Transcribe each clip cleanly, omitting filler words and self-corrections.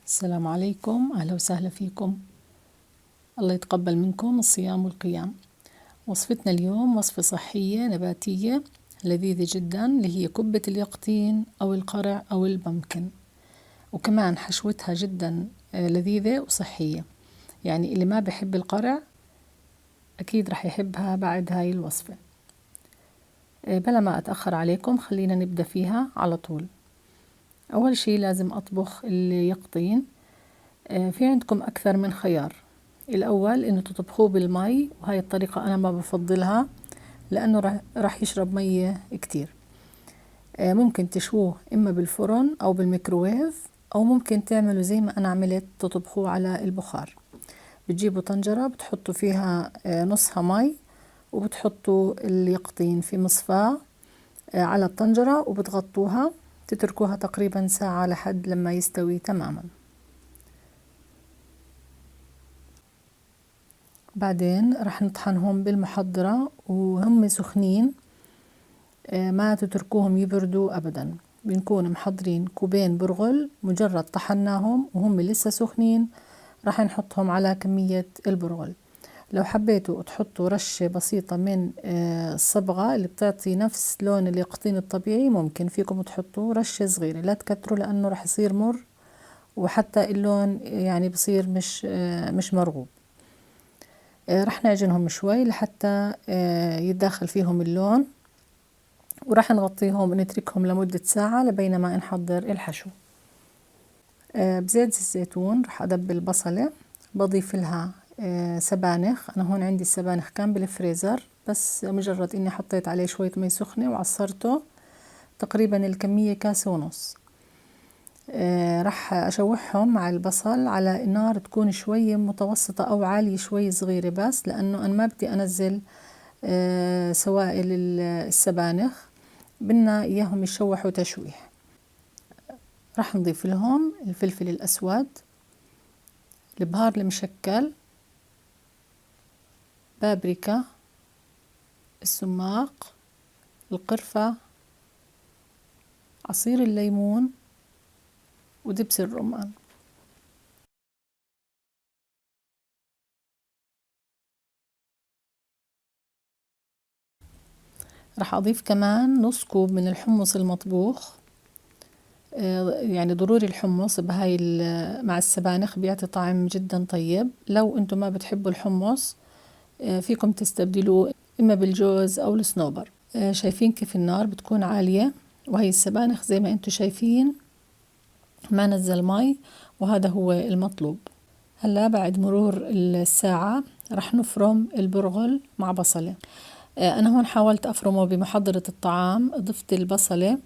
السلام عليكم، أهلا وسهلا فيكم. الله يتقبل منكم الصيام والقيام. وصفتنا اليوم وصفة صحية نباتية لذيذة جدا، اللي هي كبة اليقطين أو القرع أو البمكن، وكمان حشوتها جدا لذيذة وصحية. يعني اللي ما بحب القرع أكيد رح يحبها بعد هاي الوصفة. بلا ما أتأخر عليكم خلينا نبدأ فيها على طول. أول شي لازم أطبخ اليقطين. في عندكم أكثر من خيار. الأول إنه تطبخوه بالمي، وهاي الطريقة أنا ما بفضلها لأنه راح يشرب مية كتير. ممكن تشووه إما بالفرن أو بالميكروويف، أو ممكن تعملوا زي ما أنا عملت تطبخوه على البخار. بتجيبوا طنجرة بتحطوا فيها نصها مي، وبتحطوا اليقطين في مصفاة على الطنجرة، وبتغطوها تتركوها تقريبا ساعة لحد لما يستوي تماما. بعدين رح نطحنهم بالمحضرة وهم سخنين، ما تتركوهم يبردوا أبدا. بنكون محضرين كوبين برغل، مجرد طحناهم وهم لسه سخنين رح نحطهم على كمية البرغل. لو حبيتوا تحطوا رشة بسيطة من الصبغة اللي بتعطي نفس لون اليقطين الطبيعي، ممكن فيكم تحطوا رشة صغيرة، لا تكتروا لأنه رح يصير مر، وحتى اللون يعني بصير مش مرغوب. رح نعجنهم شوي لحتى يتداخل فيهم اللون، ورح نغطيهم ونتركهم لمدة ساعة لبينما نحضر الحشو. بزيت الزيتون رح أدبل بصلة، بضيف لها سبانخ. أنا هون عندي السبانخ كان بالفريزر، بس مجرد إني حطيت عليه شوية مي سخنة وعصرته، تقريبا الكمية كاسة ونص. رح أشوحهم مع البصل على نار تكون شوية متوسطة أو عالية شوي صغيرة، بس لأنه أنا ما بدي أنزل سوائل السبانخ، بدنا إياهم يشوحوا تشويح. رح نضيف لهم الفلفل الأسود، البهار المشكل، بابريكا، السماق، القرفة، عصير الليمون، ودبس الرمان. رح أضيف كمان نص كوب من الحمص المطبوخ. يعني ضروري الحمص بهاي مع السبانخ بيعطي طعم جدا طيب. لو انتم ما بتحبوا الحمص فيكم تستبدلوه إما بالجوز أو الصنوبر. شايفين كيف النار بتكون عالية، وهي السبانخ زي ما انتم شايفين ما نزل مي، وهذا هو المطلوب. هلا بعد مرور الساعة رح نفرم البرغل مع بصلة. أنا هون حاولت أفرمه بمحضرة الطعام، ضفت البصلة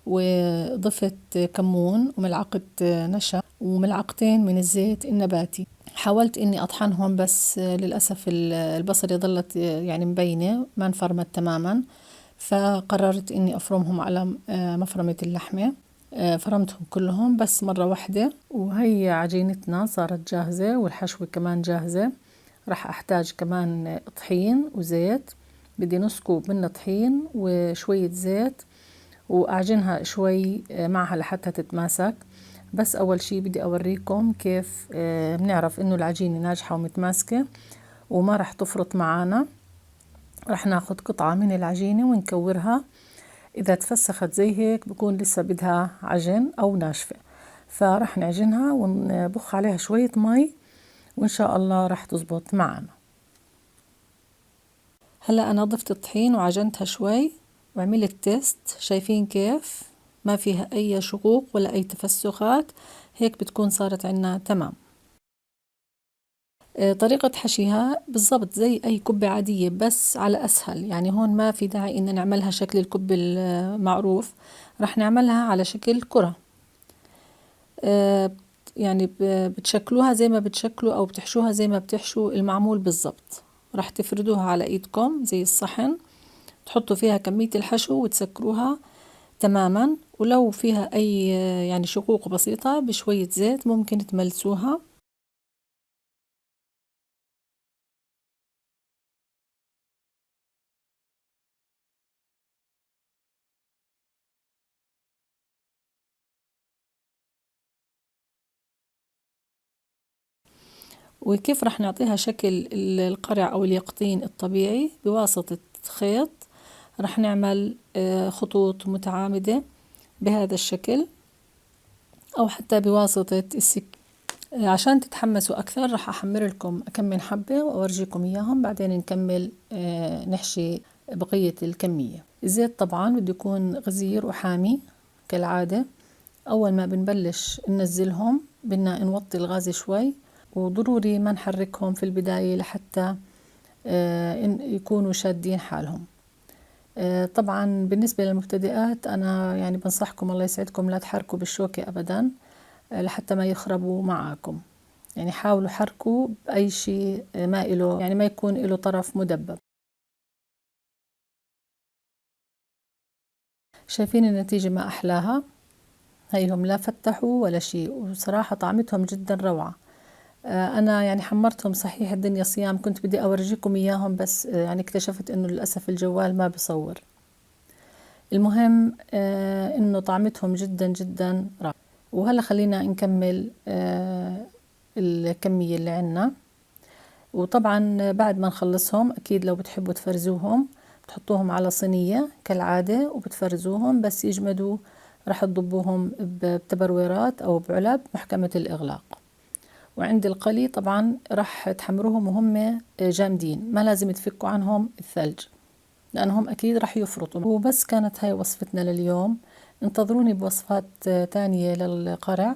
وضفت كمون وملعقة نشا وملعقتين من الزيت النباتي. حاولت إني أطحنهم، بس للأسف البصلة ظلت يعني مبينة ما انفرمت تماما، فقررت إني أفرمهم على مفرمة اللحمة. فرمتهم كلهم بس مرة واحدة، وهي عجينتنا صارت جاهزة والحشوة كمان جاهزة. راح أحتاج كمان طحين وزيت، بدي نص كوب من الطحين وشوية زيت، وأعجنها شوي معها لحتى تتماسك. بس أول شي بدي أوريكم كيف بنعرف إنه العجينة ناجحة ومتماسكة وما رح تفرط معانا. رح ناخد قطعة من العجينة ونكورها، إذا تفسخت زي هيك بكون لسه بدها عجن أو ناشفة، فرح نعجنها ونبخ عليها شوية مي، وإن شاء الله رح تزبط معنا. هلأ أنا ضفت الطحين وعجنتها شوي وعملت تيست، شايفين كيف ما فيها أي شقوق ولا أي تفسخات، هيك بتكون صارت عنا تمام. طريقة حشيها بالضبط زي أي كبة عادية بس على أسهل. يعني هون ما في داعي إن نعملها شكل الكبة المعروف، رح نعملها على شكل كرة. يعني بتشكلوها زي ما بتشكلوا أو بتحشوها زي ما بتحشوا المعمول بالضبط. رح تفردوها على إيدكم زي الصحن، تحطوا فيها كمية الحشو وتسكروها تماما، ولو فيها أي يعني شقوق بسيطة بشوية زيت ممكن تملسوها. وكيف رح نعطيها شكل القرع أو اليقطين الطبيعي بواسطة خيط. رح نعمل خطوط متعامدة بهذا الشكل، أو حتى بواسطة عشان تتحمسوا أكثر رح أحمر لكم أكمل حبة وأورجيكم إياهم، بعدين نكمل نحشي بقية الكمية. الزيت طبعا بده يكون غزير وحامي كالعادة. أول ما بنبلش ننزلهم بدنا نوطي الغاز شوي، وضروري ما نحركهم في البداية لحتى يكونوا شادين حالهم. طبعا بالنسبة للمبتدئات أنا يعني بنصحكم الله يسعدكم لا تحركوا بالشوكة أبدا لحتى ما يخربوا معاكم. يعني حاولوا حركوا بأي شيء ما إله، يعني ما يكون له طرف مدبب. شايفين النتيجة ما أحلاها؟ هيهم لا فتحوا ولا شيء، وصراحة طعمتهم جدا روعة. أنا يعني حمرتهم صحيح الدنيا صيام، كنت بدي أورجيكم إياهم بس يعني اكتشفت إنه للأسف الجوال ما بصور. المهم إنه طعمتهم جدا جدا رائعة. وهلا خلينا نكمل الكمية اللي عنا. وطبعا بعد ما نخلصهم أكيد لو بتحبوا تفرزوهم بتحطوهم على صينية كالعادة وبتفرزوهم، بس يجمدوا رح تضبوهم بتبرويرات أو بعلب محكمة الإغلاق. وعند القلي طبعا رح تحمروهم وهم جامدين، ما لازم تفكوا عنهم الثلج لأنهم أكيد رح يفرطوا. وبس كانت هاي وصفتنا لليوم. انتظروني بوصفات تانية للقرع،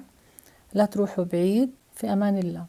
لا تروحوا بعيد. في أمان الله.